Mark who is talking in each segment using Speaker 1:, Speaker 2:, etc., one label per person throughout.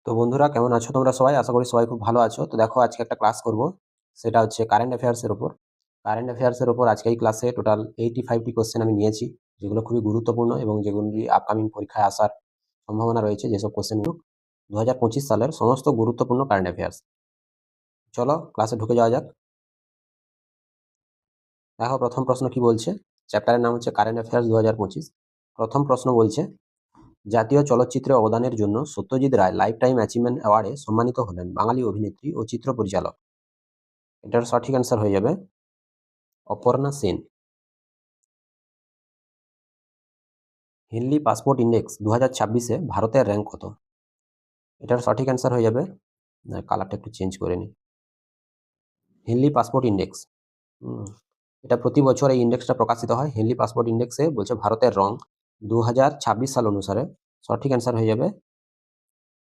Speaker 1: তো বন্ধুরা কেমন আছো তোমরা সবাই? আশা করি সবাই খুব ভালো আছো। তো দেখো আজকে একটা ক্লাস করব। সেটা হচ্ছে কারেন্ট অ্যাফেয়ার্স এর উপর। কারেন্ট অ্যাফেয়ার্স এর উপর আজকে এই ক্লাসে টোটাল 85 টি কোশ্চেন আমি নিয়েছি, যেগুলো খুবই গুরুত্বপূর্ণ এবং যেগুলি আপকামিং পরীক্ষায় আসার সম্ভাবনা রয়েছে। যেসব কোশ্চেনগুলো 2025 সালের সমস্ত গুরুত্বপূর্ণ কারেন্ট অ্যাফেয়ার্স। চলো ক্লাসে ঢুকে যাওয়া যাক। দেখো প্রথম প্রশ্ন কি বলছে। চ্যাপ্টারের নাম হচ্ছে কারেন্ট অ্যাফেয়ার্স 2025। প্রথম প্রশ্ন বলছে, জাতীয় চলচ্চিত্রে অবদানের জন্য Satyajit Ray life time achievement অ্যাওয়ার্ডে সম্মানিত হলেন বাঙালি অভিনেত্রী ও চিত্র পরিচালক। এটার সঠিক অ্যান্সার হয়ে যাবে Aparna Sen. Henley passport index 2026-এ ভারতের র্যাঙ্ক কত? এটার সঠিক অ্যান্সার হয়ে যাবে, কালারটা একটু চেঞ্জ করে নিই, হেনলি পাসপোর্ট ইন্ডেক্স। এটা প্রতি বছর এই ইন্ডেক্সটা প্রকাশিত হয়। হেনলি পাসপোর্ট ইন্ডেক্সে বলছে ভারতের রং 2026 সাল অনুসারে সঠিক অ্যান্সার হয়ে যাবে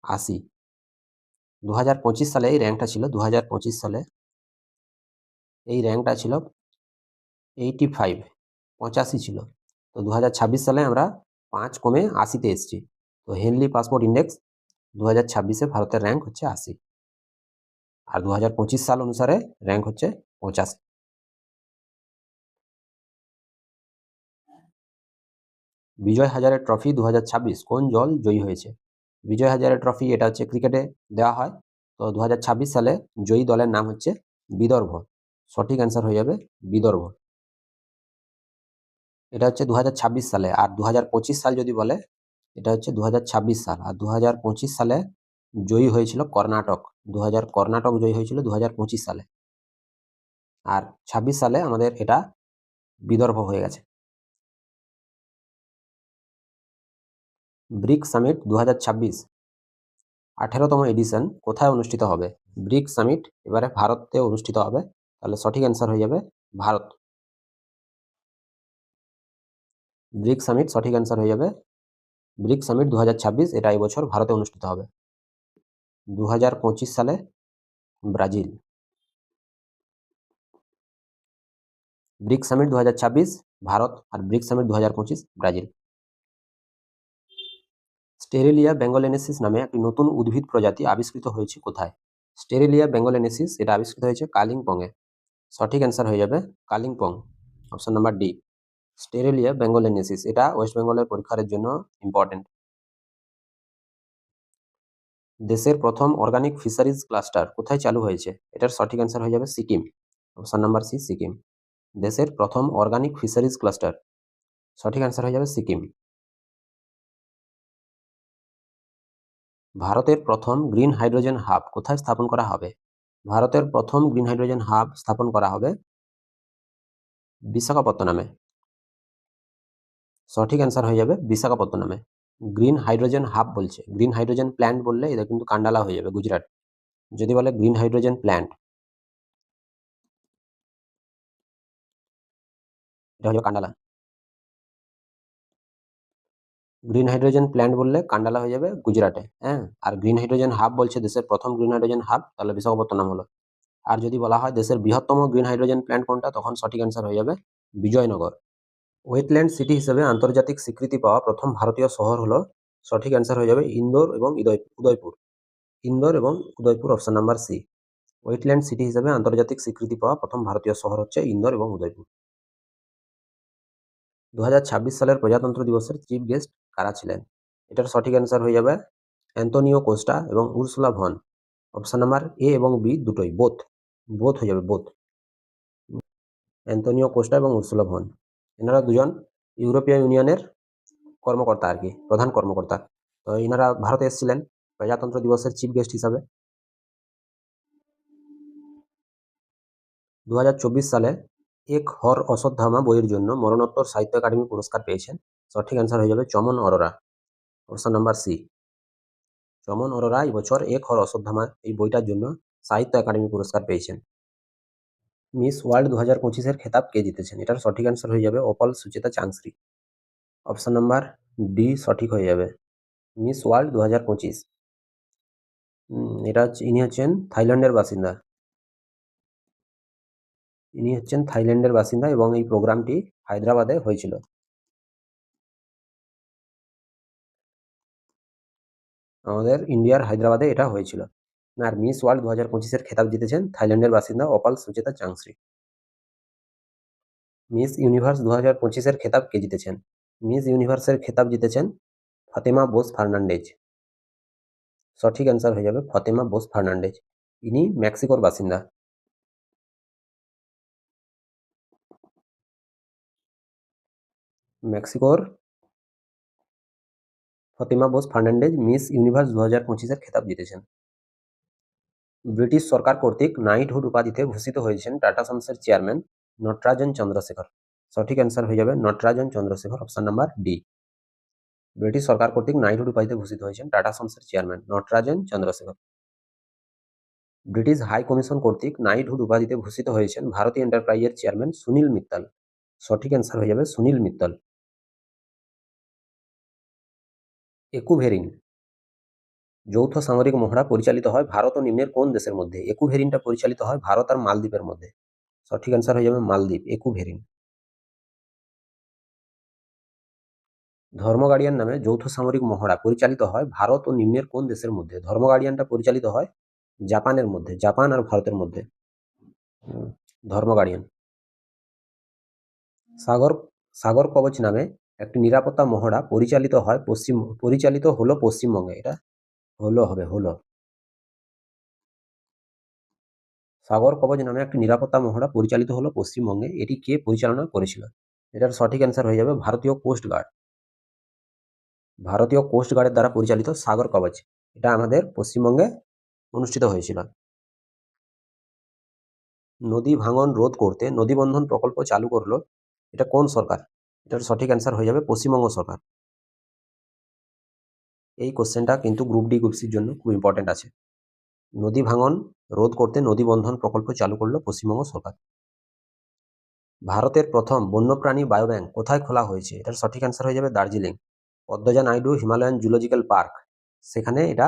Speaker 1: 80। 2025 সালে এই র্যাঙ্কটা ছিল, 2025 সালে এই র্যাঙ্কটা ছিল 85, 85 ছিল। তো 2026 সালে আমরা 5 কমে 80-তে এসেছি। তো হেনলি পাসপোর্ট ইন্ডেক্স 2026-এ ভারতের র্যাঙ্ক হচ্ছে 80, আর 2025 সাল অনুসারে র্যাঙ্ক হচ্ছে 85। বিজয় হাজারে ট্রফি 2026 কোন দল জয়ী হয়েছে? বিজয় হাজারে ট্রফি এটা হচ্ছে ক্রিকেটে দেওয়া হয়। তো 2026 সালে জয়ী দলের নাম হচ্ছে বিদর্ভ। সঠিক অ্যান্সার হয়ে যাবে বিদর্ভ। এটা হচ্ছে 2026 সালে, আর 2025 সাল যদি বলে এটা হচ্ছে 2026 সাল, আর 2025 সালে জয়ী হয়েছিল কর্ণাটক। কর্ণাটক জয়ী হয়েছিল 2025 সালে, আর 26 সালে আমাদের এটা বিদর্ভ হয়ে গেছে। ব্রিক্স সামিট 2026 18তম এডিশন কোথায় অনুষ্ঠিত হবে? ব্রিক্স সামিট এবারে ভারতে অনুষ্ঠিত হবে, তাহলে সঠিক অ্যান্সার হয়ে যাবে ভারত। ব্রিক্স সামিট সঠিক অ্যান্সার হয়ে যাবে ব্রিক্স সামিট 2026, এটা এই বছর ভারতে অনুষ্ঠিত হবে। 2025 সালে ব্রাজিল। ব্রিক্স সামিট 2026 ভারত, আর ব্রিক্স সামিট 2025 ব্রাজিল। স্টেরেলিয়া বেঙ্গলেনেসিস নামে একটি নতুন উদ্ভিদ প্রজাতি আবিষ্কৃত হয়েছে কোথায়? স্টেরেলিয়া বেঙ্গলেনেসিস এটা আবিষ্কৃত হয়েছে কালিম্পংয়ে। সঠিক অ্যান্সার হয়ে যাবে কালিম্পং, অপশন নাম্বার ডি। স্টেরেলিয়া বেঙ্গলেনেসিস এটা ওয়েস্ট বেঙ্গলের পরীক্ষার জন্য ইম্পর্টেন্ট। দেশের প্রথম অর্গানিক ফিশারিজ ক্লাস্টার কোথায় চালু হয়েছে? এটার সঠিক অ্যান্সার হয়ে যাবে Sikkim, option number C Sikkim. দেশের প্রথম অর্গানিক ফিশারিজ ক্লাস্টার, সঠিক অ্যান্সার হয়ে যাবে সিকিম। ভারতের প্রথম গ্রিন হাইড্রোজেন হাব কোথায় স্থাপন করা হবে? ভারতের প্রথম গ্রিন হাইড্রোজেন হাব স্থাপন করা হবে বিশাখাপত্তনমে। সঠিক অ্যান্সার হয়ে যাবে বিশাখাপত্তনমে। গ্রিন হাইড্রোজেন হাব বলছে, গ্রিন হাইড্রোজেন প্ল্যান্ট বললে এটা কিন্তু কান্ডালা হয়ে যাবে, গুজরাট। যদি বলে গ্রিন হাইড্রোজেন প্ল্যান্ট, এটা হয়ে যাবে কান্ডালা। গ্রিন হাইড্রোজেন প্ল্যান্ট বললে কান্ডালা হয়ে যাবে গুজরাটে, হ্যাঁ। আর গ্রিন হাইড্রোজেন হাব বলছে দেশের প্রথম গ্রিন হাইড্রোজেন হাব, তাহলে বিশাখাপত্তনম হলো। আর যদি বলা হয় দেশের বৃহত্তম গ্রিন হাইড্রোজেন প্ল্যান্ট কোনটা, তখন সঠিক অ্যান্সার হয়ে যাবে বিজয়নগর। ওয়েটল্যান্ড সিটি হিসেবে আন্তর্জাতিক স্বীকৃতি পাওয়া প্রথম ভারতীয় শহর হলো, সঠিক অ্যান্সার হয়ে যাবে ইন্দোর এবং উদয়পুর। ইন্দোর এবং Udaipur, option number C. Wetland city হিসেবে আন্তর্জাতিক স্বীকৃতি পাওয়া প্রথম ভারতীয় শহর হচ্ছে ইন্দোর এবং উদয়পুর। 2026 সালের প্রজাতন্ত্র দিবসের চিফ গেস্ট কারা ছিলেন? এটার সঠিক অ্যান্সার হয়ে যাবে অ্যান্তোনিও কোস্টা এবং Ursula von. Option number A এবং বি দুটোই, বোথ হয়ে যাবে, বোথ। অ্যান্তোনিও কোস্টা এবং উর্সুলা ভন, এনারা দুজন ইউরোপীয় ইউনিয়নের কর্মকর্তা আর কি, প্রধান কর্মকর্তা। তো এনারা ভারতে এসেছিলেন প্রজাতন্ত্র দিবসের চিফ গেস্ট হিসাবে। 2024 সালে এক হর অশ্বত্থামা বইয়ের জন্য মরণোত্তর সাহিত্য একাডেমি পুরস্কার পেয়েছেন, সঠিক অ্যান্সার হয়ে যাবে চমন অরোরা, অপশন নাম্বার সি। চমন অরোরা এই বছর এক হর অশ্বত্থামা এই বইটার জন্য সাহিত্য একাডেমি পুরস্কার পেয়েছেন। মিস ওয়ার্ল্ড 2025-এর খেতাব কে জিতেছেন? এটার সঠিক অ্যান্সার হয়ে যাবে অপল সুচেতা চাংশ্রী, অপশন নাম্বার ডি সঠিক হয়ে যাবে। মিস ওয়ার্ল্ড 2025 এটা হচ্ছে, ইনি হচ্ছেন থাইল্যান্ডের বাসিন্দা। ইনি হচ্ছেন থাইল্যান্ডের বাসিন্দা এবং এই প্রোগ্রামটি হায়দ্রাবাদে হয়েছিল। আমাদের ইন্ডিয়ার হায়দ্রাবাদে এটা হয়েছিল। আর মিস ওয়ার্ল্ড 2025-এর খেতাব জিতেছেন থাইল্যান্ডের বাসিন্দা Opal Suchata Chuangsri. Miss Universe 2025-এর খেতাব কে জিতেছেন? মিস ইউনিভার্সের খেতাব জিতেছেন ফাতেমা বোস ফার্নান্ডেজ। সঠিক অ্যান্সার হয়ে যাবে ফাতেমা বোস ফার্নান্ডেজ। ইনি মেক্সিকোর বাসিন্দা। মেক্সিকোর Fatima Bosch Fernandez Miss Universe 2025-এর খেতাব জিতেছেন। ব্রিটিশ সরকার কর্তৃক নাইটহুড উপাধিতে ভূষিত হয়েছেন টাটা সন্সের চেয়ারম্যান নটরাজন চন্দ্রশেখর। সঠিক অ্যান্সার হয়ে যাবে Natarajan Chandrasekaran, option number D. British সরকার কর্তৃক নাইটহুড উপাধিতে ভূষিত হয়েছেন টাটা সন্সের chairman Natarajan Chandrasekaran. British high commission কর্তৃক নাইটহুড উপাধিতে ভূষিত হয়েছেন ভারতী এন্টারপ্রাইজের চেয়ারম্যান সুনীল মিত্তল। সঠিক অ্যান্সার হয়ে যাবে সুনীল মিত্তল। একুভেরিন যৌথ সামরিক মহড়া পরিচালিত হয় ভারত ও নিম্নের কোন দেশের মধ্যে? একুভেরিনটা পরিচালিত হয় ভারত আর মালদ্বীপের মধ্যে। সঠিক অ্যান্সার হয়ে যাবে মালদ্বীপ, একুভেরিন। ধর্মগাড়িয়ান নামে যৌথ সামরিক মহড়া পরিচালিত হয় ভারত ও নিম্নের কোন দেশের মধ্যে? ধর্মগাড়িয়ানটা পরিচালিত হয় জাপানের মধ্যে, জাপান আর ভারতের মধ্যে ধর্মগাড়িয়ান। সাগর সাগর কবচ নামে একটি নিরাপত্তা মহড়া পরিচালিত হলো পশ্চিমবঙ্গে। এটা হলো। সাগর কবচ নামে একটি নিরাপত্তা মহড়া পরিচালিত হলো পশ্চিমবঙ্গে। এটি কে পরিচালনা করেছিল? এটার সঠিক অ্যান্সার হয়ে যাবে ভারতীয় কোস্ট গার্ড। ভারতীয় কোস্ট গার্ডের দ্বারা পরিচালিত সাগর কবচ, এটা আমাদের পশ্চিমবঙ্গে অনুষ্ঠিত হয়েছিল। নদী ভাঙন রোধ করতে নদীবন্ধন প্রকল্প চালু করলো, এটা কোন সরকার? এটার সঠিক অ্যান্সার হয়ে যাবে পশ্চিমবঙ্গ সরকার। এই কোশ্চেনটা কিন্তু গ্রুপ ডি গ্রুপ সির জন্য খুব ইম্পর্টেন্ট আছে। নদী ভাঙন রোধ করতে নদীবন্ধন প্রকল্প চালু করলো পশ্চিমবঙ্গ সরকার। ভারতের প্রথম বন্যপ্রাণী বায়োব্যাংক কোথায় খোলা হয়েছে? এটার সঠিক অ্যান্সার হয়ে যাবে Darjeeling. Padmaja Naidu Himalayan zoological park, সেখানে এটা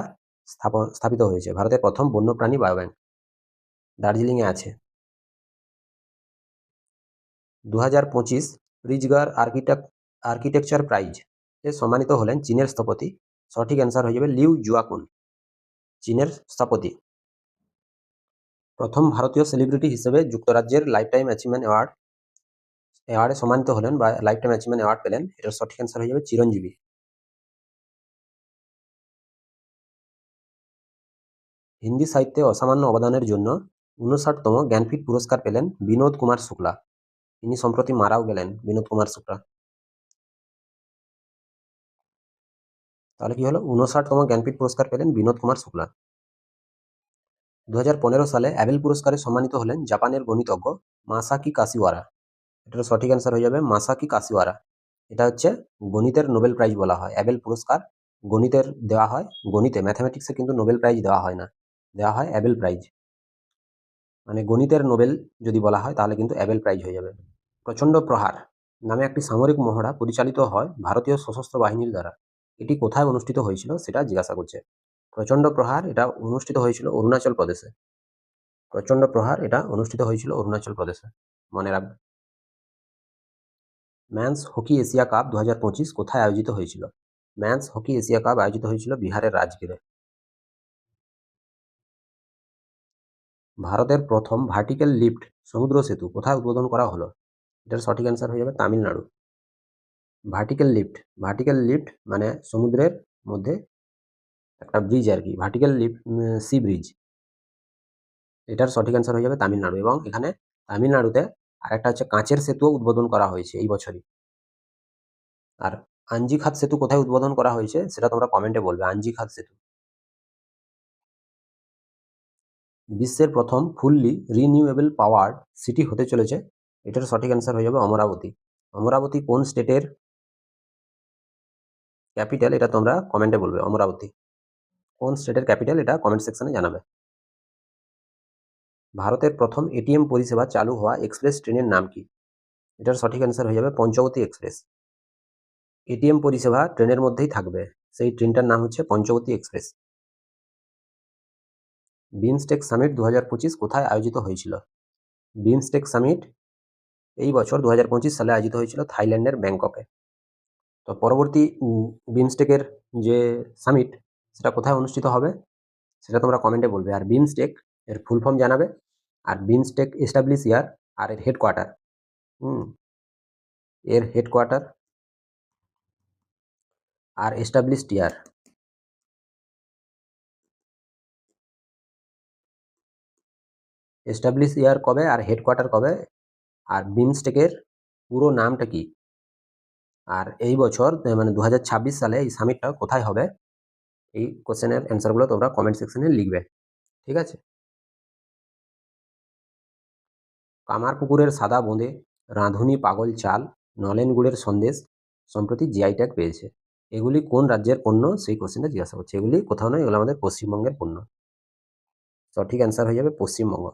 Speaker 1: স্থাপিত হয়েছে। ভারতের প্রথম বন্যপ্রাণী বায়োব্যাংক দার্জিলিংয়ে আছে। 2025 রিজগার আর্কিটেকচার প্রাইজ এ সম্মানিত হলেন চীনের স্থপতি। সঠিক অ্যান্সার হয়ে যাবে লিউ জুয়াকুন, চীনের স্থপতি। প্রথম ভারতীয় সেলিব্রিটি হিসেবে যুক্তরাজ্যের লাইফটাইম অ্যাচিভমেন্ট অ্যাওয়ার্ডে সম্মানিত হলেন বা লাইফটাইম অ্যাচিভমেন্ট অ্যাওয়ার্ড পেলেন, এটার সঠিক অ্যান্সার হয়ে যাবে চিরঞ্জীবী। হিন্দি সাহিত্যে অসামান্য অবদানের জন্য 59তম জ্ঞানপীঠ পুরস্কার পেলেন বিনোদ কুমার শুক্লা। তিনি সম্প্রতি মারাও গেলেন বিনোদ কুমার শুক্লা। তাহলে কি হলো? 59তম জ্ঞানপীঠ পুরস্কার পেলেন বিনোদ কুমার শুক্লা। 2015 সালে অ্যাবেল পুরস্কারে সম্মানিত হলেন জাপানের গণিতজ্ঞ মাসাকি কাশিওয়ারা। এটার সঠিক অ্যান্সার হয়ে যাবে মাসাকি কাশিওয়ারা। এটা হচ্ছে গণিতের নোবেল প্রাইজ বলা হয়। অ্যাবেল পুরস্কার গণিতের দেওয়া হয়, গণিতে ম্যাথামেটিক্সে কিন্তু নোবেল প্রাইজ দেওয়া হয় না, দেওয়া হয় অ্যাবেল প্রাইজ। মানে গণিতের নোবেল যদি বলা হয় তাহলে কিন্তু অ্যাবেল প্রাইজ হয়ে যাবে। প্রচণ্ড প্রহার নামে একটি সামরিক মহড়া পরিচালিত হয় ভারতীয় সশস্ত্র বাহিনীর দ্বারা। এটি কোথায় অনুষ্ঠিত হয়েছিল সেটা জিজ্ঞাসা করছে। প্রচণ্ড প্রহার এটা অনুষ্ঠিত হয়েছিল অরুণাচল প্রদেশে। প্রচণ্ড প্রহার এটা অনুষ্ঠিত হয়েছিল অরুণাচল প্রদেশে, মনে রাখবে। ম্যানস হকি এশিয়া কাপ 2025 কোথায় আয়োজিত হয়েছিল? ম্যানস হকি এশিয়া কাপ আয়োজিত হয়েছিল বিহারের রাজগীরে। ভারতের প্রথম ভার্টিক্যাল লিফট সমুদ্র সেতু কোথায় উদ্বোধন করা হলো? এটার সঠিক অ্যান্সার হয়ে যাবে তামিলনাড়ু। ভার্টিক্যাল লিফট মানে সমুদ্রের মধ্যে একটা ব্রিজ আর কি, ভার্টিক্যাল লিফট, সি ব্রিজ। এটার সঠিক অ্যান্সার হয়ে যাবে তামিলনাড়ু। এবং এখানে তামিলনাড়ুতে আরেকটা হচ্ছে কাঁচের সেতুও উদ্বোধন করা হয়েছে এই বছরই। আর আঞ্জিঘাট সেতু কোথায় উদ্বোধন করা হয়েছে সেটা তোমরা কমেন্টে বলবে। আঞ্জিঘাট সেতু। বিশ্বের প্রথম ফুললি রিনিউয়েবল পাওয়ার সিটি হতে চলেছে, এটার সঠিক অ্যান্সার হয়ে যাবে অমরাবতী। অমরাবতী কোন স্টেটের ক্যাপিটাল এটা তোমরা কমেন্টে বলবে। অমরাবতী কোন স্টেটের ক্যাপিটাল এটা কমেন্ট সেকশনে জানাবে। ভারতের প্রথম এটিএম পরিষেবা চালু হওয়া এক্সপ্রেস ট্রেনের নাম কি? এটার সঠিক অ্যান্সার হয়ে যাবে পঞ্চবতী এক্সপ্রেস। এটিএম পরিষেবা ট্রেনের মধ্যেই থাকবে, সেই ট্রেনটার নাম হচ্ছে পঞ্চবতী এক্সপ্রেস। বিমস্টেক সামিট 2025 কোথায় আয়োজিত হয়েছিল? বিমস্টেক সামিট এই বছর 2025 সালে আয়োজিত হয়েছিল থাইল্যান্ডের ব্যাংককে। তো পরবর্তী বিমস্টেকের যে সামিট সেটা কোথায় অনুষ্ঠিত হবে সেটা তোমরা কমেন্টে বলবে। আর বিমস্টেক এর ফুল ফর্ম জানাবে, আর বিমস্টেক এস্টাবলিশ ইয়ার আর এর হেডকোয়ার্টার, এর হেডকোয়ার্টার আর এস্টাবলিশড ইয়ার। এস্টাবলিশ ইয়ার কবে আর হেডকোয়ার্টার কবে, আর বিমস্টেকের পুরো নামটা কি, আর এই বছর মানে 2026 সালে এই সামিটটা কোথায় হবে, এই কোশ্চেনের অ্যান্সারগুলো তোমরা কমেন্ট সেকশনে লিখবে। ঠিক আছে। কামারপুকুরের সাদা বোঁদে, রাঁধুনি পাগল চাল, নলেন গুড়ের সন্দেশ সম্প্রতি জিআই ট্যাগ পেয়েছে। এগুলি কোন রাজ্যের পণ্য, সেই কোশ্চেনটা জিজ্ঞাসা করছে। এগুলি কোথাও নয়, এগুলো আমাদের পশ্চিমবঙ্গের পণ্য। সঠিক অ্যান্সার হয়ে যাবে পশ্চিমবঙ্গ।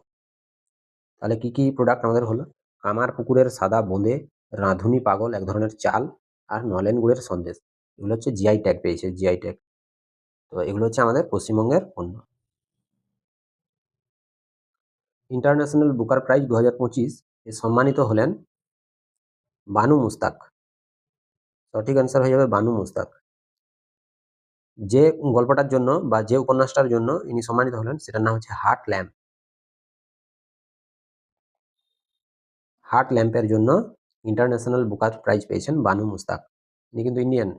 Speaker 1: তাহলে কি কি প্রোডাক্ট আমাদের হলো, কামারপুকুরের সাদা বোঁদে, রাঁধুনি পাগল এক ধরনের চাল, আর নলেন গুড়ের সন্দেশ, এগুলো হচ্ছে জিআই ট্যাগ পেয়েছে, জিআই ট্যাগ। তো এগুলো হচ্ছে আমাদের পশ্চিমবঙ্গের পণ্য। ইন্টারন্যাশনাল বুকার প্রাইজ 2025 এ সম্মানিত হলেন বানু মুস্তাক। সঠিক অ্যান্সার হয়ে যাবে বানু মুস্তাক। যে গল্পটার জন্য বা যে উপন্যাসটার জন্য ইনি সম্মানিত হলেন সেটার নাম হচ্ছে হার্ট ল্যাম্প। হার্ট ল্যাম্পের জন্য ইন্টারন্যাশনাল বুকার প্রাইজ পেয়েছেন বানু মুস্তাক। ইনি কিন্তু ইন্ডিয়ান।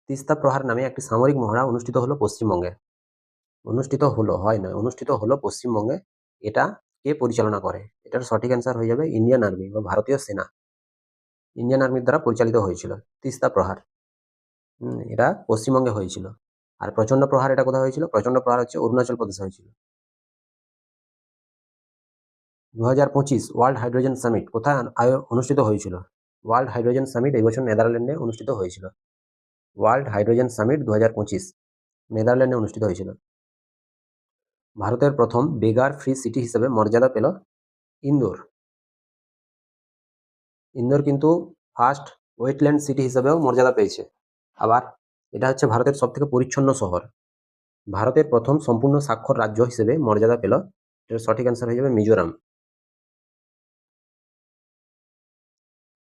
Speaker 1: তিস্তা প্রহার নামে একটি সামরিক মহড়া অনুষ্ঠিত হলো পশ্চিমবঙ্গে। অনুষ্ঠিত হলো, হয় নয়, অনুষ্ঠিত হলো পশ্চিমবঙ্গে। এটা কে পরিচালনা করে? এটার সঠিক অ্যান্সার হয়ে যাবে ইন্ডিয়ান আর্মি বা ভারতীয় সেনা। ইন্ডিয়ান আর্মির দ্বারা পরিচালিত হয়েছিল তিস্তা প্রহার। এটা পশ্চিমবঙ্গে হয়েছিল। আর প্রচণ্ড প্রহার এটা কোথায় হয়েছিল? প্রচণ্ড প্রহার হচ্ছে অরুণাচল প্রদেশে হয়েছিল। 2025 ওয়ার্ল্ড হাইড্রোজেন সামিট কোথায় অনুষ্ঠিত হয়েছিল? ওয়ার্ল্ড হাইড্রোজেন সামিট এই বছর নেদারল্যান্ডে অনুষ্ঠিত হয়েছিল। ওয়ার্ল্ড হাইড্রোজেন সামিট 2025 নেদারল্যান্ডে অনুষ্ঠিত হয়েছিল। ভারতের প্রথম বেগার ফ্রি সিটি হিসেবে মর্যাদা পেল ইন্দোর। ইন্দোর কিন্তু ফার্স্ট ওয়েটল্যান্ড সিটি হিসেবেও মর্যাদা পেয়েছে। আবার এটা হচ্ছে ভারতের সবথেকে পরিচ্ছন্ন শহর। ভারতের প্রথম সম্পূর্ণ স্বাক্ষর রাজ্য হিসেবে মর্যাদা পেল, এর সঠিক অ্যান্সার হয়ে যাবে মিজোরাম।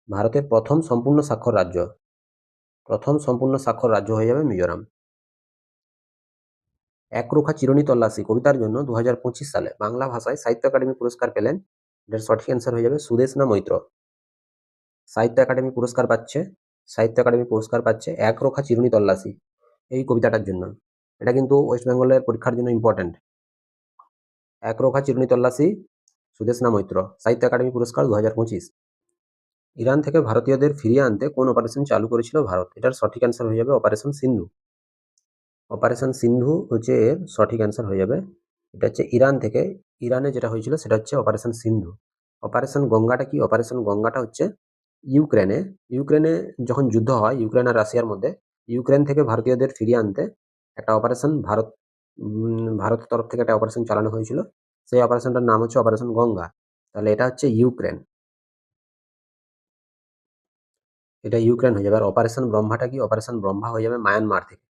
Speaker 1: ভারতের প্রথম সম্পূর্ণ স্বাক্ষর রাজ্য, প্রথম সম্পূর্ণ স্বাক্ষর রাজ্য হয়ে যাবে মিজোরাম। একরোখা চিরুনি তল্লাশি কবিতার জন্য 2025 সালে বাংলা ভাষায় সাহিত্য একাডেমি পুরস্কার পেলেন, এর সঠিক অ্যান্সার হয়ে যাবে সুদেশনা মৈত্র। সাহিত্য একাডেমি পুরস্কার পাচ্ছে, সাহিত্য একাডেমি পুরস্কার পাচ্ছে একরোখা চিরুনি তল্লাশি এই কবিতাটার জন্য। এটা কিন্তু ওয়েস্ট বেঙ্গলের পরীক্ষার জন্য ইম্পর্টেন্ট। একরোখা চিরুনি তল্লাশি, সুদেশনা মৈত্র, সাহিত্য একাডেমি পুরস্কার 2025। ইরান থেকে ভারতীয়দের ফিরিয়ে আনতে কোন অপারেশন চালু করেছিল ভারত? এটার সঠিক অ্যান্সার হয়ে যাবে অপারেশন সিন্ধু। অপারেশন সিন্ধু হচ্ছে এর সঠিক অ্যান্সার হয়ে যাবে। এটা হচ্ছে ইরান থেকে, ইরানে যেটা হয়েছিল সেটা হচ্ছে অপারেশন সিন্ধু। অপারেশন গঙ্গাটা কি? অপারেশন গঙ্গাটা হচ্ছে ইউক্রেনে, ইউক্রেনে যখন যুদ্ধ হয় ইউক্রেন আর রাশিয়ার মধ্যে, ইউক্রেন থেকে ভারতীয়দের ফিরিয়ে আনতে একটা অপারেশন ভারতের তরফ থেকে একটা অপারেশন চালানো হয়েছিল। সেই অপারেশনটার নাম হচ্ছে অপারেশন গঙ্গা। তাহলে এটা হচ্ছে ইউক্রেন, এটা ইউক্রেন হয়ে যাবে। আর অপারেশন ব্রহ্মাটা কি? অপারেশন ব্রহ্মা হয়ে যাবে মায়ানমার থেকে।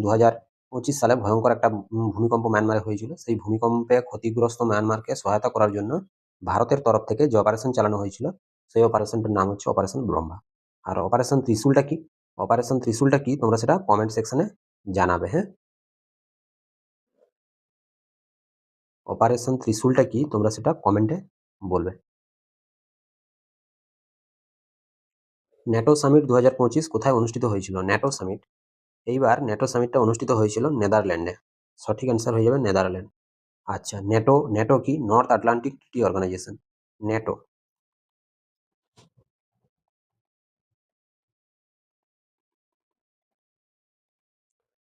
Speaker 1: 2025 সালে ভয়ঙ্কর একটা ভূমিকম্প মায়ানমারে হয়েছিল। সেই ভূমিকম্পে ক্ষতিগ্রস্ত মায়ানমারকে সহায়তা করার জন্য ভারতের তরফ থেকে যে অপারেশন চালানো হয়েছিল সেই অপারেশনটার নাম হচ্ছে অপারেশন ব্রহ্মা। আর অপারেশন ত্রিশূলটা কি? অপারেশন ত্রিশূলটা কি তোমরা সেটা কমেন্ট সেকশনে জানাবে। হ্যাঁ, অপারেশন ত্রিশূলটা কি তোমরা সেটা কমেন্টে বলবে। ন্যাটো সামিট 2025 কোথায় অনুষ্ঠিত হয়েছিল? ন্যাটো সামিট, এইবার ন্যাটো সামিটটা অনুষ্ঠিত হয়েছিল নেদারল্যান্ডে। সঠিক অ্যান্সার হয়ে যাবে নেদারল্যান্ড। আচ্ছা, ন্যাটো, ন্যাটো কি? North Atlantic treaty organization, NATO.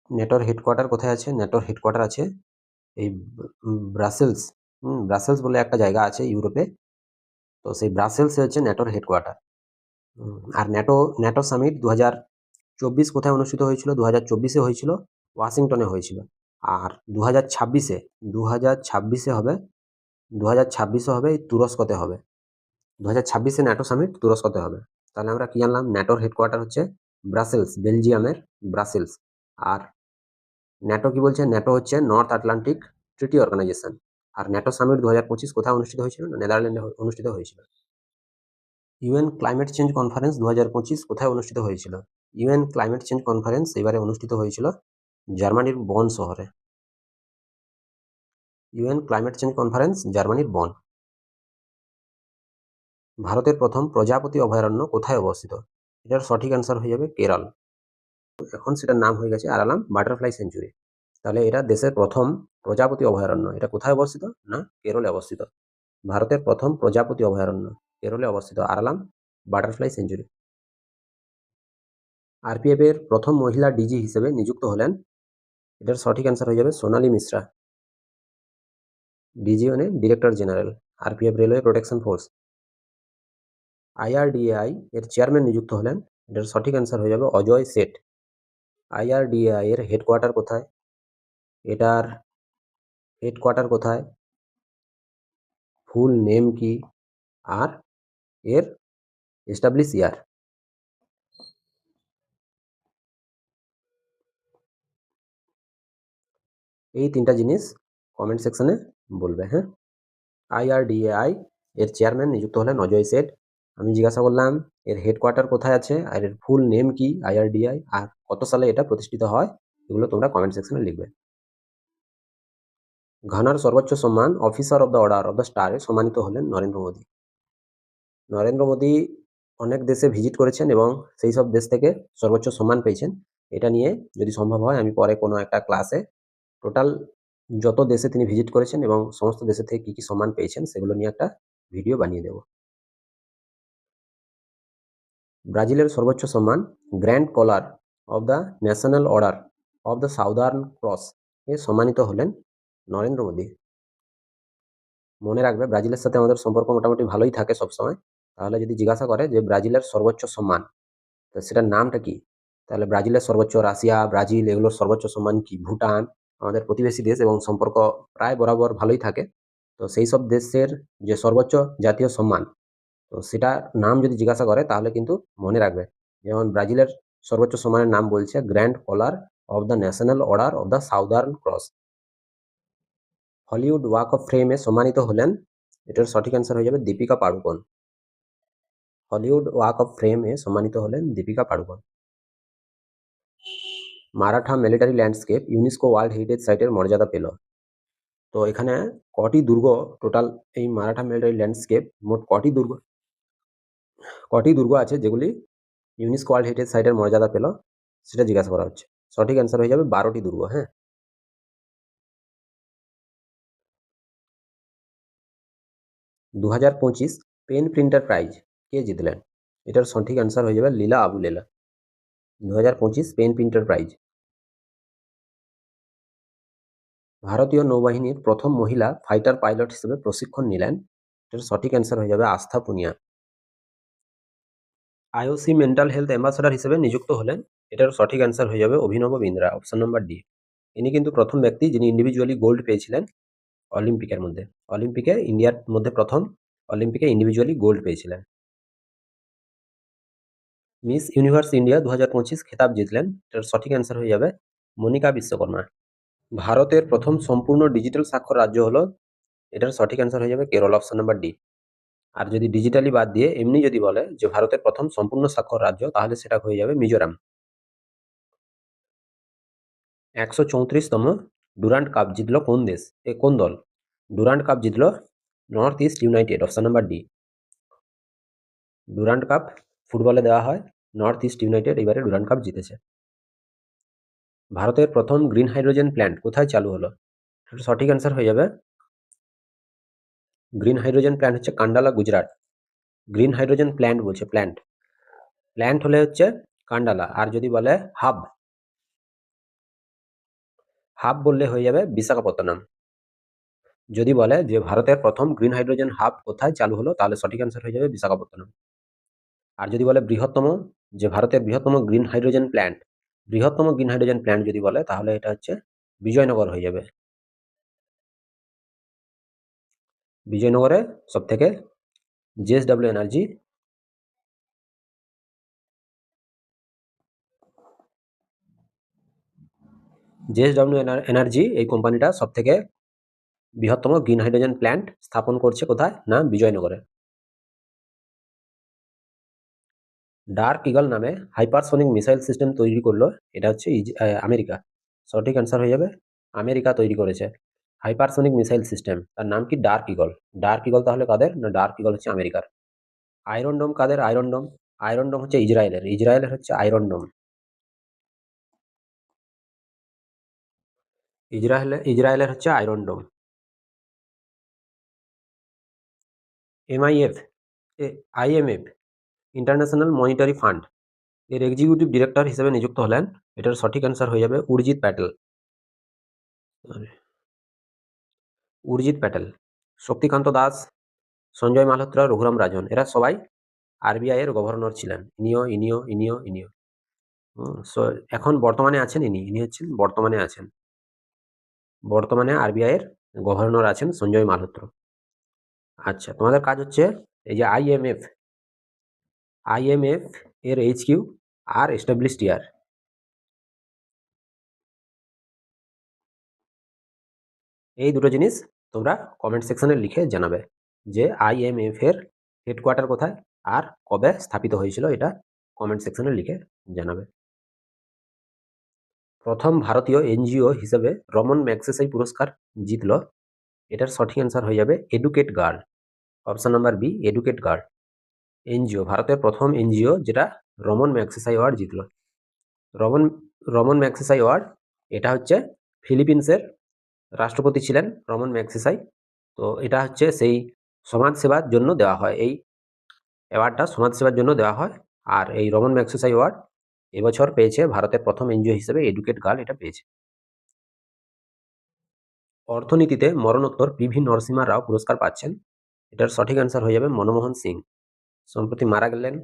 Speaker 1: ন্যাটোর হেডকোয়ার্টার কোথায় আছে? ন্যাটোর হেডকোয়ার্টার আছে এই ব্রাসেলস। ব্রাসেলস বলে একটা জায়গা আছে ইউরোপে, তো সেই ব্রাসেলসে হচ্ছে ন্যাটোর হেডকোয়ার্টার। আর ন্যাটো, ন্যাটো সামিট 2024 কোথায় অনুষ্ঠিত হয়েছিল? 2024-এ হয়েছিল ওয়াশিংটনে হয়েছিল। আর 2026-এ, 2026-এ হবে, 2026-এ হবে এই তুরস্কতে হবে। 2026-এ ন্যাটো সামিট তুরস্কতে হবে। তাহলে আমরা কি জানলাম? ন্যাটোর হেডকোয়ার্টার হচ্ছে ব্রাসেলস, বেলজিয়ামের ব্রাসেলস। আর ন্যাটো কি বলছে? ন্যাটো হচ্ছে নর্থ আটলান্টিক ট্রিটি অর্গানাইজেশন। আর ন্যাটো সামিট 2025 কোথায় অনুষ্ঠিত হয়েছিল? নেদারল্যান্ডে অনুষ্ঠিত হয়েছিল। ইউএন ক্লাইমেট চেঞ্জ কনফারেন্স 2025 কোথায় অনুষ্ঠিত হয়েছিল? ইউএন ক্লাইমেট চেঞ্জ কনফারেন্স এবারে অনুষ্ঠিত হয়েছিল জার্মানির বন শহরে। ইউএন ক্লাইমেট চেঞ্জ কনফারেন্স জার্মানির বন। ভারতের প্রথম প্রজাপতি অভয়ারণ্য কোথায় অবস্থিত? এটার সঠিক অ্যান্সার হয়ে যাবে কেরল। এখন সেটার নাম হয়ে গেছে আরালাম বাটারফ্লাই সেঞ্চুরি। তাহলে এটা দেশের প্রথম প্রজাপতি অভয়ারণ্য, এটা কোথায় অবস্থিত? না কেরলে অবস্থিত। ভারতের প্রথম প্রজাপতি অভয়ারণ্য কেরলে অবস্থিত আরালাম বাটারফ্লাই সেঞ্চুরি। আরপিএফ এর প্রথম মহিলা ডিজি হিসেবে নিযুক্ত হলেন, এটার সঠিক অ্যান্সার হয়ে যাবে সোনালী মিশ্রা। ডিজি মানে director general, RPF railway protection force. IRDAI এর চেয়ারম্যান নিযুক্ত হলেন, এটার সঠিক অ্যান্সার হয়ে যাবে অজয় সেঠ। আইআরডিএআই এর হেডকোয়ার্টার কোথায়? এটার হেডকোয়ার্টার কোথায়, ফুল নেম কি, আর এর এস্টাবলিশ ইয়ার? এই তিনটা জিনিস কমেন্ট সেকশনে বলবে। হ্যাঁ, আইআরডিএআই এর চেয়ারম্যান নিযুক্ত হলেন অজয় সেঠ। আমি জিজ্ঞাসা করলাম এর হেডকোয়ার্টার কোথায় আছে আর এর ফুল নেম কি আইআরডিআই, আর কত সালে এটা প্রতিষ্ঠিত হয়, এগুলো তোমরা কমেন্ট সেকশনে লিখবে। ঘানার সর্বোচ্চ সম্মান officer of the order of the স্টারে সম্মানিত হলেন নরেন্দ্র মোদী। নরেন্দ্র মোদী অনেক দেশে ভিজিট করেছেন এবং সেই সব দেশ থেকে সর্বোচ্চ সম্মান পেয়েছেন। এটা নিয়ে যদি সম্ভব হয় আমি পরে কোনো একটা ক্লাসে টোটাল যত দেশে তিনি ভিজিট করেছেন এবং সমস্ত দেশে থেকে কী কী সম্মান পেয়েছেন সেগুলো নিয়ে একটা ভিডিও বানিয়ে দেব। ব্রাজিলের সর্বোচ্চ সম্মান grand collar of the national order of the southern cross এ সম্মানিত হলেন নরেন্দ্র মোদী। মনে রাখবে ব্রাজিলের সাথে আমাদের সম্পর্ক মোটামুটি ভালোই থাকে সবসময়। তাহলে যদি জিজ্ঞাসা করে যে ব্রাজিলের সর্বোচ্চ সম্মান, তো সেটার নামটা কি? তাহলে ব্রাজিলের সর্বোচ্চ, রাশিয়া, ব্রাজিল এগুলোর সর্বোচ্চ সম্মান কি? ভুটান আমাদের প্রতিবেশী দেশ এবং সম্পর্ক প্রায় বরাবর ভালোই থাকে। তো সেই সব দেশের যে সর্বোচ্চ জাতীয় সম্মান, তো সেটার নাম যদি জিজ্ঞাসা করে তাহলে কিন্তু মনে রাখবে। যেমন ব্রাজিলের সর্বোচ্চ সম্মানের নাম বলছে grand collar of the national order of the southern cross. Hollywood walk of ফেমে সম্মানিত হলেন, এটার সঠিক অ্যান্সার হয়ে যাবে Deepika Padukone. Hollywood walk of ফেমে সম্মানিত হলেন Deepika Padukone. Maratha military landscape UNESCO world heritage সাইটের মর্যাদা পেল। তো এখানে কটি দুর্গ, টোটাল এই মারাঠা মিলিটারি ল্যান্ডস্কেপ মোট কটি দুর্গ আছে যেগুলি ইউনেস্কো ওয়ার্ল্ড হেরিটেজ সাইটের মর্যাদা পেল, সেটা জিজ্ঞাসা করা হচ্ছে। সঠিক অ্যান্সার হয়ে যাবে 12টি দুর্গ। হ্যাঁ, 2025 পেন প্রিন্টার প্রাইজ কে জিতলেন? এটার সঠিক অ্যান্সার হয়ে যাবে লীলা আবু লেলা। 2025 পেন প্রিন্টার প্রাইজ। ভারতীয় নৌবাহিনীর প্রথম মহিলা ফাইটার পাইলট হিসেবে প্রশিক্ষণ নিলেন, এটার সঠিক অ্যান্সার হয়ে যাবে আস্থা Punia. IOC mental health ambassador হিসেবে নিযুক্ত হলেন, এটার সঠিক অ্যান্সার হয়ে যাবে অভিনব বিন্দ্রা, অপশন নম্বর ডি। ইনি কিন্তু প্রথম ব্যক্তি যিনি ইন্ডিভিজুয়ালি গোল্ড পেয়েছিলেন অলিম্পিকের মধ্যে। অলিম্পিকে ইন্ডিয়ার মধ্যে প্রথম অলিম্পিকে ইন্ডিভিজুয়ালি গোল্ড পেয়েছিলেন। মিস ইউনিভার্স ইন্ডিয়া 2025 খেতাব জিতলেন, এটার সঠিক অ্যান্সার হয়ে যাবে মনিকা বিশ্বকর্মা। ভারতের প্রথম সম্পূর্ণ ডিজিটাল স্বাক্ষর রাজ্য হলো, এটার সঠিক অ্যান্সার হয়ে যাবে কেরল, অপশন নাম্বার ডি। আর যদি ডিজিটালি বাদ দিয়ে এমনি যদি বলে যে ভারতের প্রথম সম্পূর্ণ স্বাক্ষর রাজ্য, তাহলে সেটা হয়ে যাবে মিজোরাম। 134তম ডুরান্ড কাপ জিতল কোন দেশ, কোন দল? ডুরান্ড কাপ জিতল north east United, option number D. Durand cup ফুটবলে দেওয়া হয়, নর্থ ইস্ট ইউনাইটেড এবারে ডুরান্ড কাপ জিতেছে। ভারতের প্রথম গ্রিন হাইড্রোজেন প্ল্যান্ট কোথায় চালু হলো? সঠিক অ্যান্সার হয়ে যাবে গ্রিন হাইড্রোজেন প্ল্যান্ট হচ্ছে Kandla, Gujarat. Green hydrogen plant বলছে, প্ল্যান্ট প্ল্যান্ট হলে হচ্ছে কান্ডালা, আর যদি বলে হাব, হাব বললে হয়ে যাবে বিশাখাপত্তনম। যদি বলে যে ভারতের প্রথম গ্রিন হাইড্রোজেন হাব কোথায় চালু হলো, তাহলে সঠিক অ্যান্সার হয়ে যাবে বিশাখাপত্তনম। আর যদি বলে বৃহত্তম, যে ভারতের বৃহত্তম গ্রিন হাইড্রোজেন প্ল্যান্ট, বৃহত্তম গ্রিন হাইড্রোজেন প্ল্যান্ট যদি বলে তাহলে এটা হচ্ছে বিজয়নগর হয়ে যাবে। বিজয়নগরে সব থেকে জেএসডব্লিউ এনার্জি, জেএসডব্লিউ এনার্জি এই কোম্পানিটা সব থেকে বৃহত্তম গ্রিন হাইড্রোজেন প্ল্যান্ট স্থাপন করছে কোথায়? না বিজয়নগরে। ডার্ক ইগল নামে হাইপারসোনিক মিসাইল সিস্টেম তৈরি করলো, এটা হচ্ছে আমেরিকা। সঠিক অ্যান্সার হয়ে যাবে আমেরিকা তৈরি করেছে হাইপারসোনিক মিসাইল সিস্টেম, তার নাম কি ডার্ক ইগল। ডার্ক ইগল তাহলে কাদের না, ডার্ক ইগল হচ্ছে আমেরিকার। আয়রন ডোম কাদের, আয়রন ডোম? আয়রন ডোম হচ্ছে ইসরায়েলের, ইসরায়েলের হচ্ছে আয়রন ডোম। ইসরায়েলের হচ্ছে আয়রন ডোম। MIF, IMF, international monetary fund, এর এক্সিকিউটিভ ডিরেক্টর হিসেবে নিযুক্ত হলেন, এটার সঠিক অ্যান্সার হয়ে যাবে উর্জিত প্যাটেল। উর্জিত প্যাটেল, শক্তিকান্ত দাস, সঞ্জয় মালহোত্রা, রঘুরাম রাজন, এরা সবাই আরবিআই এর গভর্নর ছিলেন। ইনিও। এখন বর্তমানে আছেন ইনি হচ্ছেন বর্তমানে আরবিআই এর গভর্নর আছেন সঞ্জয় মালহোত্র। আচ্ছা, তোমাদের কাজ হচ্ছে এই যে আইএমএফ এর এইচকিউ আর এস্টাবলিশড ইয়ার, এই দুটো জিনিস তোমরা কমেন্ট সেকশনে লিখে জানাবে যে আইএমএফ এর হেডকোয়ার্টার কোথায় আর কবে স্থাপিত হয়েছিল, এটা কমেন্ট সেকশনে লিখে জানাবে। প্রথম ভারতীয় এনজিও হিসেবে রমন ম্যাগসেসে পুরস্কার জিতল, এটার সঠিক অ্যান্সার হয়ে যাবে educate girl. Option number B, educate girl. NGO, ভারতের প্রথম এনজিও যেটা রমন ম্যাগসেসে অ্যাওয়ার্ড জিতল। রমন ম্যাগসেসে অ্যাওয়ার্ড, এটা হচ্ছে ফিলিপিন্সের রাষ্ট্রপতি ছিলেন রমন ম্যাগসেসে। তো এটা হচ্ছে সেই সমাজসেবার জন্য দেওয়া হয়, এই অ্যাওয়ার্ডটা সমাজসেবার জন্য দেওয়া হয়। আর এই রমন ম্যাগসেসে অ্যাওয়ার্ড এবছর পেয়েছে ভারতের প্রথম এনজিও হিসেবে এডুকেট গার্ল, এটা পেয়েছে। অর্থনীতিতে মরণোত্তর পিভি নরসিমহা রাও পুরস্কার পাচ্ছেন, এটার সঠিক অ্যান্সার হয়ে যাবে মনমোহন সিং। সম্প্রতি মারা গেলেন,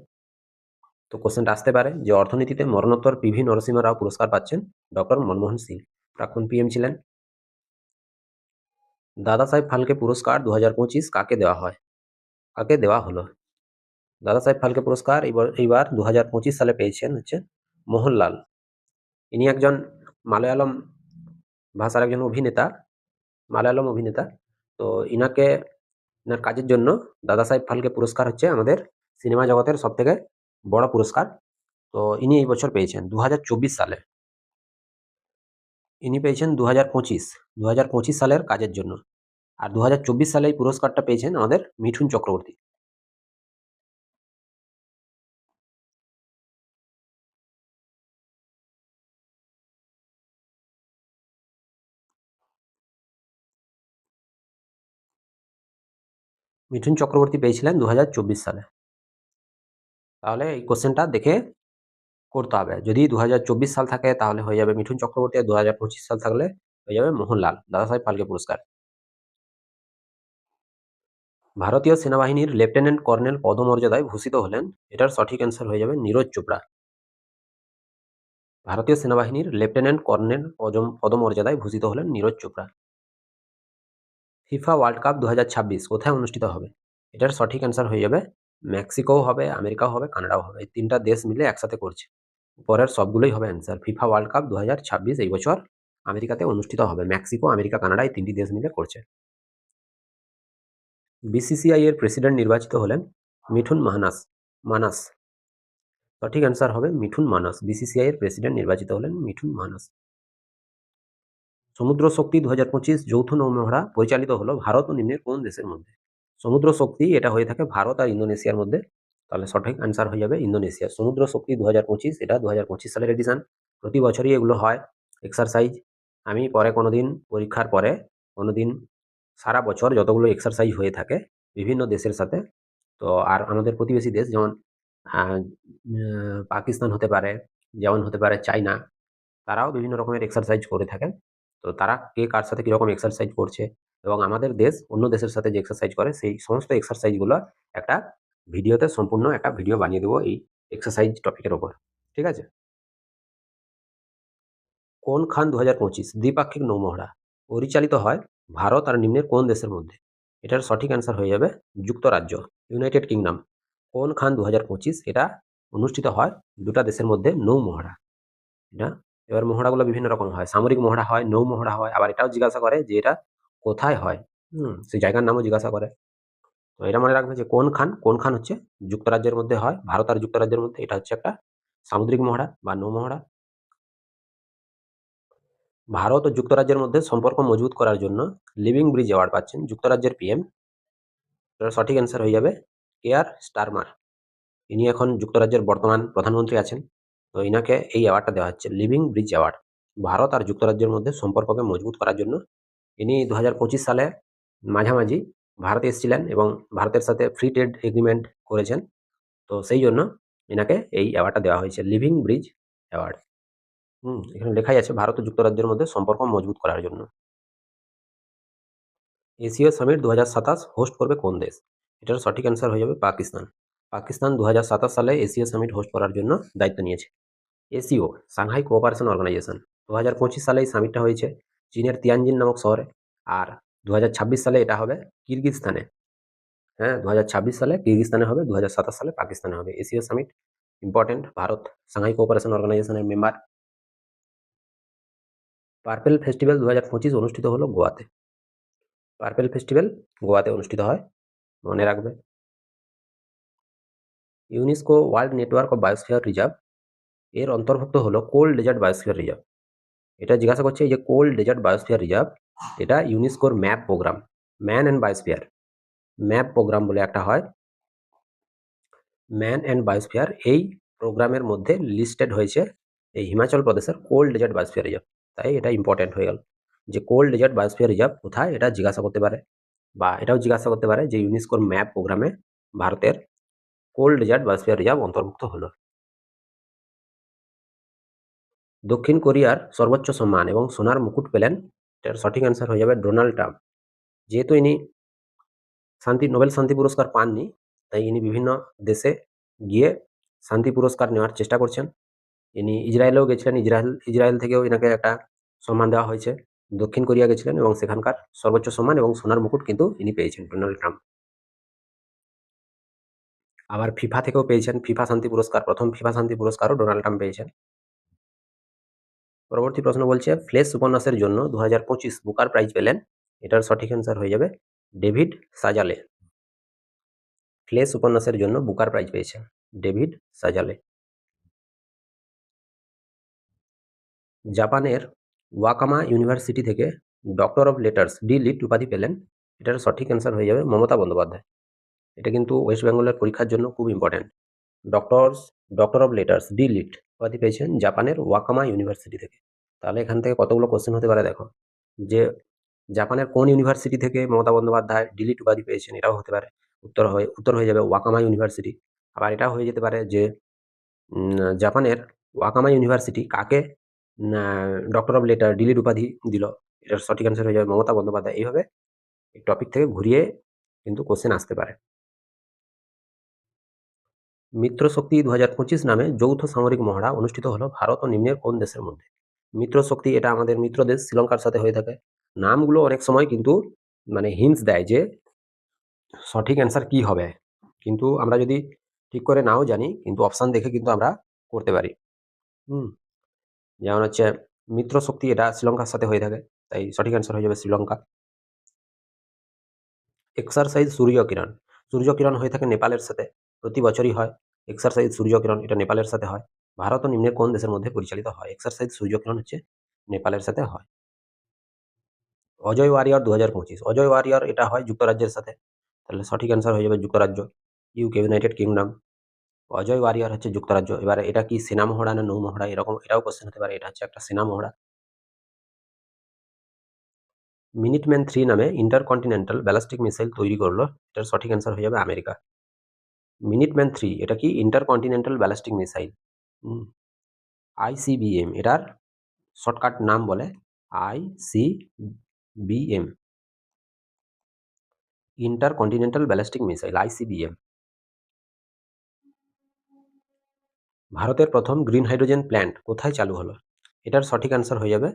Speaker 1: তো কোশ্চেনটা আসতে পারে যে অর্থনীতিতে মরণোত্তর পিভি নরসিমহা রাও পুরস্কার পাচ্ছেন ডক্টর মনমোহন সিং, প্রাক্তন পিএম ছিলেন। দাদা সাহেব ফালকে পুরস্কার 2025 কাকে দেওয়া হয়, কাকে দেওয়া হলো? দাদা সাহেব ফালকে পুরস্কার এইবার 2025 সালে পেয়েছেন হচ্ছে মোহনলাল। ইনি একজন মালয়ালম ভাষার একজন মালয়ালম অভিনেতা। তো ইনাকে, ইনার কাজের জন্য দাদা সাহেব ফালকে পুরস্কার হচ্ছে আমাদের সিনেমা জগতের সব থেকে বড় পুরস্কার। তো ইনি এই বছর পেয়েছেন 2024 সালে, ইনি পেয়েছেন 2025 সালের কাজের জন্য। আর 2024 সালে এই পুরস্কারটা পেয়েছেন আমাদের মিঠুন চক্রবর্তী। মিঠুন চক্রবর্তী পেয়েছিলেন 2024 সালে। তাহলে এই কোশ্চেনটা দেখে করতে হবে, যদি 2024 সাল থাকে তাহলে হয়ে যাবে মিঠুন চক্রবর্তী, আর 2025 সাল থাকলে হয়ে যাবে মোহনলাল, দাদা সাহেব ফালকে পুরস্কার। ভারতীয় সেনাবাহিনীর লেফটেন্যান্ট কর্নেল পদমর্যাদায় ভূষিত হলেন, এটার সঠিক অ্যান্সার হয়ে যাবে নীরজ চোপড়া। ভারতীয় সেনাবাহিনীর লেফটেন্যান্ট কর্নেল পদমর্যাদায় ভূষিত হলেন Neeraj Chopra. FIFA world cup 2026 কোথায় অনুষ্ঠিত হবে, এটার সঠিক অ্যান্সার হয়ে যাবে মেক্সিকোও হবে, আমেরিকাও হবে, কানাডাও হবে, এই তিনটা দেশ মিলে একসাথে করছে। পরের সবগুলোই হবে অ্যান্সার। ফিফা ওয়ার্ল্ড কাপ 2026 এই বছর আমেরিকাতে অনুষ্ঠিত হবে, মেক্সিকো, আমেরিকা, কানাডা এই তিনটি দেশ মিলে করছে। বিসিসিআই এর প্রেসিডেন্ট নির্বাচিত হলেন মিঠুন মানাস। সঠিক অ্যান্সার হবে মিঠুন মানাস, বিসিসিআই এর প্রেসিডেন্ট নির্বাচিত হলেন মিঠুন মানাস। সমুদ্র শক্তি 2025 যৌথ নৌমহড়া পরিচালিত হলো ভারত ও নিম্নের কোন দেশের মধ্যে? সমুদ্র শক্তি এটা হয়ে থাকে ভারত আর ইন্দোনেশিয়ার মধ্যে, তাহলে সঠিক অ্যান্সার হয়ে যাবে ইন্দোনেশিয়া। সমুদ্র শক্তি 2025, এটা 2025 সালের এডিশন। প্রতি বছরই এগুলো হয় এক্সারসাইজ। আমি পরে কোনোদিন পরীক্ষার পরে কোনোদিন সারা বছর যতগুলো এক্সারসাইজ হয়ে থাকে বিভিন্ন দেশের সাথে, তো আর আমাদের প্রতিবেশী দেশ যেমন পাকিস্তান হতে পারে, যেমন হতে পারে চায়না, তারাও বিভিন্ন রকমের এক্সারসাইজ করে থাকেন। তো তারা কে কার সাথে কীরকম এক্সারসাইজ করছে এবং আমাদের দেশ অন্য দেশের সাথে যে এক্সারসাইজ করে সেই সমস্ত এক্সারসাইজগুলো একটা ভিডিওতে সম্পূর্ণ একটা ভিডিও বানিয়ে দেবো এই এক্সারসাইজ টপিকের ওপর, ঠিক আছে? কোন খান 2025 দ্বিপাক্ষিক নৌমহড়া পরিচালিত হয় ভারত আর নিম্নের কোন দেশের মধ্যে? এটার সঠিক অ্যান্সার হয়ে যাবে যুক্তরাজ্য, ইউনাইটেড কিংডম। কোন খান 2025 এটা অনুষ্ঠিত হয় দুটা দেশের মধ্যে নৌমহড়া। এটা এবার মহড়াগুলো বিভিন্ন রকম হয়, সামরিক মহড়া হয়, নৌ মহড়া হয়, আবার এটাও জিজ্ঞাসা করে যে এটা কোথায় হয়, সেই জায়গার নামও জিজ্ঞাসা করে। তো এটা মনে রাখবে যে কোন খান হচ্ছে যুক্তরাজ্যের মধ্যে হয়, ভারত আর যুক্তরাজ্যের মধ্যে। এটা হচ্ছে একটা সামুদ্রিক মহড়া বা নৌ মহড়া। ভারত ও যুক্তরাজ্যের মধ্যে সম্পর্ক মজবুত করার জন্য লিভিং ব্রিজ অ্যাওয়ার্ড পাচ্ছেন যুক্তরাজ্যের পিএম। এটার সঠিক অ্যান্সার হয়ে যাবে কেয়ার স্টারমার। ইনি এখন যুক্তরাজ্যের বর্তমান প্রধানমন্ত্রী আছেন। তো ইনাকে এই অ্যাওয়ার্ডটা দেওয়া হচ্ছে, লিভিং ব্রিজ অ্যাওয়ার্ড। ভারত আর যুক্তরাজ্যের মধ্যে সম্পর্ককে মজবুত করার জন্য ইনি 2025 সালে মাঝামাঝি ভারতে এসেছিলেন এবং ভারতের সাথে ফ্রি ট্রেড এগ্রিমেন্ট করেছেন। তো সেই জন্য এনাকে এই অ্যাওয়ার্ডটা দেওয়া হয়েছে, লিভিং ব্রিজ অ্যাওয়ার্ড। এখানে লেখাই আছে ভারত ও যুক্তরাজ্যের মধ্যে সম্পর্ক মজবুত করার জন্য। এশীয় সামিট 2027 হোস্ট করবে কোন দেশ? এটার সঠিক অ্যান্সার হয়ে যাবে পাকিস্তান। পাকিস্তান 2027 সালে এশীয় সামিট হোস্ট করার জন্য দায়িত্ব নিয়েছে। এসিও, সাংহাই কোঅপারেশন অর্গানাইজেশন, 2025 সালে এই সামিটটা হয়েছে চীনের তিয়ানজিন নামক শহরে। আর 2026 সালে এটা হবে কিরগিজস্তানে। হ্যাঁ, 2026 সালে কিরগিজস্তানে হবে, 2027 সালে পাকিস্তানে হবে। এশীয় summit important, Bharat Shanghai cooperation অর্গানাইজেশনের মেম্বার। পার্পেল ফেস্টিভ্যাল 2025 অনুষ্ঠিত হলো গোয়াতে। পার্পেল ফেস্টিভ্যাল গোয়াতে অনুষ্ঠিত হয়, মনে রাখবে। UNESCO world network of biosphere reserve এর অন্তর্ভুক্ত হলো কোল্ড ডেজার্ট বায়োস্ফিয়ার রিজার্ভ। এটা জিজ্ঞাসা করছে এই যে কোল্ড ডেজার্ট বায়োস্ফিয়ার রিজার্ভ, এটা ইউনেস্কোর map programme, man and biosphere map programme বলে একটা হয়, ম্যান অ্যান্ড বায়োস্ফিয়ার। এই প্রোগ্রামের মধ্যে লিস্টেড হয়েছে এই হিমাচল প্রদেশের কোল্ড ডেজার্ট বায়োস্ফিয়ার রিজার্ভ। তাই এটা ইম্পর্টেন্ট হয়ে গেল যে কোল্ড ডেজার্ট বায়োস্ফিয়ার রিজার্ভ কোথায়, এটা জিজ্ঞাসা করতে পারে। বা এটাও জিজ্ঞাসা করতে পারে যে ইউনেস্কোর ম্যাপ প্রোগ্রামে ভারতের কোল্ড ডেজার্ট বায়োস্ফিয়ার রিজার্ভ অন্তর্ভুক্ত হলো। দক্ষিণ কোরিয়ার সর্বোচ্চ সম্মান এবং সোনার মুকুট পেলেন, এটার সঠিক অ্যান্সার হয়ে যাবে ডোনাল্ড ট্রাম্প। যেহেতু ইনি নোবেল শান্তি পুরস্কার পাননি, তাই ইনি বিভিন্ন দেশে গিয়ে শান্তি পুরস্কার নেওয়ার চেষ্টা করছেন। ইনি ইসরায়েলেও গেছিলেন, ইসরায়েল থেকেও এনাকে একটা সম্মান দেওয়া হয়েছে। দক্ষিণ কোরিয়া গেছিলেন এবং সেখানকার সর্বোচ্চ সম্মান এবং সোনার মুকুট কিন্তু ইনি পেয়েছেন, ডোনাল্ড ট্রাম্প। আবার ফিফা থেকেও পেয়েছেন, ফিফা শান্তি পুরস্কার, প্রথম ফিফা শান্তি পুরস্কারও ডোনাল্ড ট্রাম্প পেয়েছেন। পরবর্তী প্রশ্ন বলছে ফ্লেশ উপন্যাসের জন্য 2025 বুকার প্রাইজ পেলেন, এটার সঠিক অ্যান্সার হয়ে যাবে ডেভিড সাজালে। ফ্লেশ উপন্যাসের জন্য বুকার প্রাইজ পেয়েছেন ডেভিড সাজালে। জাপানের ওয়াকামা ইউনিভার্সিটি থেকে doctor of letters D Litt উপাধি পেলেন, এটার সঠিক অ্যান্সার হয়ে যাবে মমতা বন্দ্যোপাধ্যায়। এটা কিন্তু ওয়েস্ট বেঙ্গলের পরীক্ষার জন্য খুব important. Doctor of letters D Litt উপাধি পেয়েছেন জাপানের ওয়াকামা ইউনিভার্সিটি থেকে। তাহলে এখান থেকে কতগুলো কোশ্চেন হতে পারে দেখো, যে জাপানের কোন ইউনিভার্সিটি থেকে মমতা বন্দ্যোপাধ্যায় ডিলিট উপাধি পেয়েছেন, এটাও হতে পারে। উত্তর হয়ে যাবে ওয়াকামা ইউনিভার্সিটি। আবার এটাও হয়ে যেতে পারে যে জাপানের ওয়াকামা ইউনিভার্সিটি কাকে ডক্টর অফ লেটার ডিলিট উপাধি দিল, এটার সঠিক অ্যান্সার হয়ে যাবে মমতা বন্দ্যোপাধ্যায়। এইভাবে এই টপিক থেকে ঘুরিয়ে কিন্তু কোশ্চেন আসতে পারে। মিত্রশক্তি 2025 নামে যৌথ সামরিক মহড়া অনুষ্ঠিত হলো ভারত ও নিম্নের কোন দেশের মধ্যে? মিত্রশক্তি এটা আমাদের মিত্র দেশ শ্রীলঙ্কার সাথে হয়ে থাকে। নামগুলো অনেক সময় কিন্তু মানে হিন্টস দেয় যে সঠিক অ্যান্সার কি হবে, কিন্তু আমরা যদি ঠিক করে নাও জানি কিন্তু অপশান দেখে কিন্তু আমরা করতে পারি। যেমন হচ্ছে মিত্রশক্তি এটা শ্রীলঙ্কার সাথে হয়ে থাকে, তাই সঠিক অ্যান্সার হয়ে যাবে শ্রীলঙ্কা। এক্সারসাইজ সূর্যকিরণ, সূর্যকিরণ হয়ে থাকে নেপালের সাথে, প্রতি বছরই হয় এক্সারসাইজ সূর্যকিরণ, এটা নেপালের সাথে হয়। ভারত ও নিম্নের কোন দেশের মধ্যে পরিচালিত হয়? এক্সারসাইজ সূর্যকিরণ হচ্ছে নেপালের সাথে হয়। অজয় ওয়ারিয়র 2025, অজয় ওয়ারিয়র এটা হয় যুক্তরাজ্যের সাথে, তাহলে সঠিক অ্যান্সার হয়ে যাবে যুক্তরাজ্য, UK, United Kingdom. Ajay Warrier হচ্ছে যুক্তরাজ্য। এবারে এটা কি সেনা মহড়া না নৌ মহড়া, এরকম এটাও কোশ্চেন হতে পারে। এটা হচ্ছে একটা সেনা মহড়া। মিনিটম্যান 3 নামে ইন্টারকন্টিনেন্টাল ব্যালিস্টিক মিসাইল তৈরি করলো, এটার সঠিক অ্যান্সার হয়ে যাবে আমেরিকা। মিনিটম্যান 3 এটা কি ইন্টারকন্টিনেন্টাল ব্যালিস্টিক মিসাইল, আইসিবিএম এটার শর্টকাট নাম বলে, ICBM, intercontinental ballistic missile, ICBM. ভারতের প্রথম গ্রিন হাইড্রোজেন প্ল্যান্ট কোথায় চালু হলো? এটার সঠিক অ্যান্সার হয়ে যাবে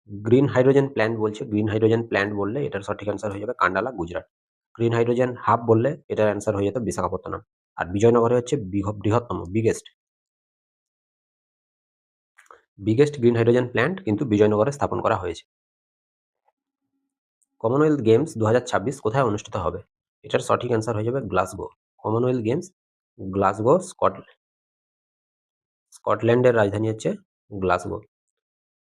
Speaker 1: গ্রিন হাইড্রোজেন প্ল্যান্ট বলছে, গ্রিন হাইড্রোজেন প্ল্যান্ট বললে এটার সঠিক অ্যান্সার হয়ে যাবে Kandla, Gujarat. Green hydrogen hub বললে এটার অ্যান্সার হয়ে যেত বিশাখাপত্তনম। আর বিজয়নগরে হচ্ছে বৃহত্তম, বিগেস্ট গ্রিন হাইড্রোজেন প্ল্যান্ট কিন্তু বিজয়নগরে স্থাপন করা হয়েছে। কমনওয়েলথ গেমস 2026 কোথায় অনুষ্ঠিত হবে? এটার সঠিক অ্যান্সার হয়ে যাবে গ্লাসগো। কমনওয়েলথ গেমস গ্লাসগো, স্কটল্যান্ডের রাজধানী হচ্ছে গ্লাসগো।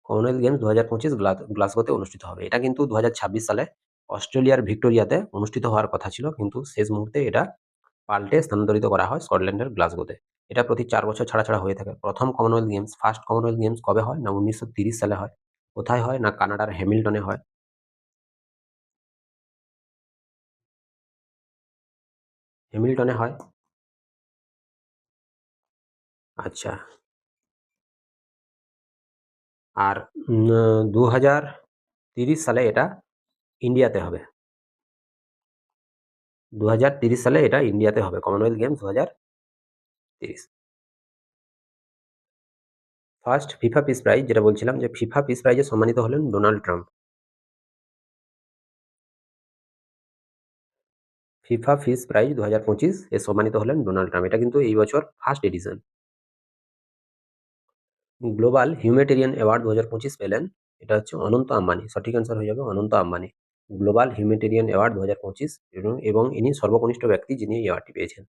Speaker 1: কমনওয়েলথ গেমস 2025 গ্লাসগোতে অনুষ্ঠিত হবে। এটা কিন্তু 2026 সালে অস্ট্রেলিয়ার ভিক্টোরিয়াতে অনুষ্ঠিত হওয়ার কথা ছিল, কিন্তু শেষ মুহূর্তে এটা পাল্টে স্থানান্তরিত করা হয় স্কটল্যান্ডের গ্লাসগোতে। এটা প্রতি 4 বছর ছাড়া ছাড়া হয়ে থাকে। প্রথম Commonwealth games, first Commonwealth games কবে হয়? না 1930 সালে হয়। কোথায় হয়? না কানাডার হ্যামিল্টনে হয়। হ্যামিল্টনে হয়। আচ্ছা। আর 2030 সালে এটা ইন্ডিয়াতে হবে। 2030 সালে এটা ইন্ডিয়াতে হবে, Commonwealth games 2030। First FIFA peace prize, যেটা বলছিলাম যে ফিফা পিস প্রাইজে সম্মানিত হলেন Donald Trump. FIFA peace prize 2025 এ সম্মানিত হলেন ডোনাল্ড ট্রাম্প। এটা কিন্তু এই বছর first addition. Global humanitarian award 2025 পেলেন, এটা হচ্ছে অনন্ত আম্বানি। সঠিক অ্যান্সার হয়ে যাবে অনন্ত আম্বানি। গ্লোবাল হিউম্যানিটেরিয়ান অ্যাওয়ার্ড 2025, এবং ইনি সর্বকনিষ্ঠ ব্যক্তি যিনি এই অ্যাওয়ার্ডটি পেয়েছেন।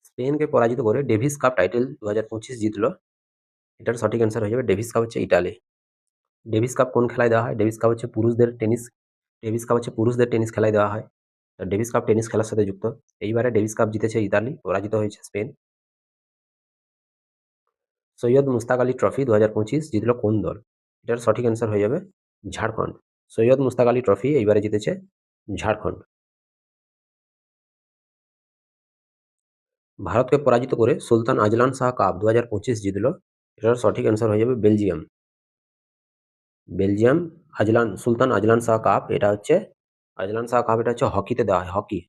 Speaker 1: স্পেনকে পরাজিত করে ডেভিস কাপ টাইটেল 2025 জিতল। এটার সঠিক অ্যান্সার হয়ে যাবে ডেভিস কাপ হচ্ছে ইটালি। ডেভিস কাপ কোন খেলায় দেওয়া হয়? ডেভিস কাপ হচ্ছে পুরুষদের টেনিস খেলায় দেওয়া হয়। ডেভিস কাপ টেনিস খেলার সাথে যুক্ত। এইবারে ডেভিস কাপ জিতেছে ইতালি, পরাজিত হয়েছে স্পেন। সৈয়দ মুস্তাক আলী ট্রফি 2025 জিতল কোন দল? এটার সঠিক অ্যান্সার হয়ে যাবে ঝাড়খণ্ড। সৈয়দ মুস্তাক আলী ট্রফি এইবারে জিতেছে ঝাড়খণ্ড। ভারতকে পরাজিত করে সুলতান আজলান শাহ কাপ 2025 জিতল। এটার সঠিক অ্যান্সার হয়ে যাবে বেলজিয়াম। বেলজিয়াম সুলতান আজলান শাহ কাপ, এটা হচ্ছে হকিতে দেওয়া হয়, হকি।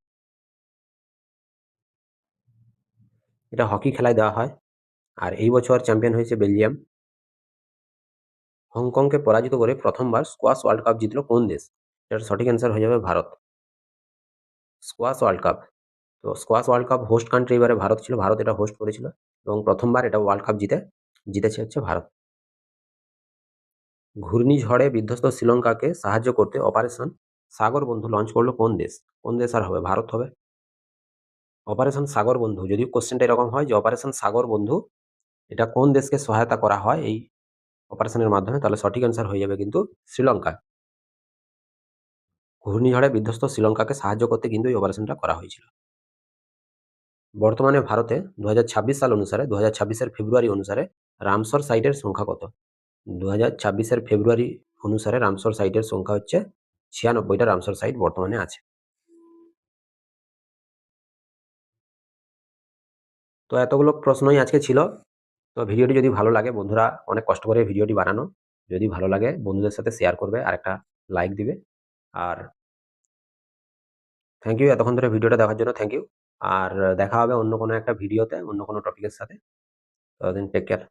Speaker 1: এটা হকি খেলায় দেওয়া হয়। আর এই বছর চ্যাম্পিয়ন হয়েছে বেলজিয়াম। হংকংকে পরাজিত করে প্রথমবার স্কোয়াশ ওয়ার্ল্ড কাপ জিতল কোন দেশ? এটার সঠিক অ্যান্সার হয়ে যাবে ভারত। স্কোয়াশ ওয়ার্ল্ড কাপ, তো squash world cup host country এবারে ভারত ছিল, ভারত এটা হোস্ট করেছিল, এবং প্রথমবার এটা ওয়ার্ল্ড কাপ জিতেছে হচ্ছে ভারত। ঘূর্ণিঝড়ে বিধ্বস্ত শ্রীলঙ্কাকে সাহায্য করতে অপারেশন সাগর বন্ধু লঞ্চ করলো কোন দেশ? কোন দেশ আর হবে? ভারত হবে। অপারেশন সাগর বন্ধু, যদিও কোশ্চেনটা এরকম হয় যে অপারেশন সাগর বন্ধু এটা কোন দেশকে সহায়তা করা হয় এই অপারেশনের মাধ্যমে, তাহলে সঠিক অ্যান্সার হয়ে যাবে কিন্তু শ্রীলঙ্কা। ঘূর্ণিঝড়ে বিধ্বস্ত শ্রীলঙ্কাকে সাহায্য করতে কিন্তু এই অপারেশনটা করা হয়েছিল। বর্তমানে ভারতে 2026 সাল অনুসারে, 2026-এর ফেব্রুয়ারি অনুসারে রামসর সাইটের সংখ্যা কত? 2026-এর ফেব্রুয়ারি অনুসারে রামসর সাইটের সংখ্যা হচ্ছে 96টা রামসর সাইট বর্তমানে আছে। তো এতগুলো প্রশ্নই আজকে ছিল। তো ভিডিওটি যদি ভালো লাগে, বন্ধুরা অনেক কষ্ট করে ভিডিওটি বানানো, যদি ভালো লাগে বন্ধুদের সাথে শেয়ার করবে আর একটা লাইক দিবে। আর থ্যাংক ইউ এতক্ষণ ধরে ভিডিওটা দেখার জন্য, থ্যাংক ইউ। আর দেখা হবে অন্য কোনো একটা ভিডিওতে অন্য কোনো টপিকের সাথে। ততদিন টেক কেয়ার।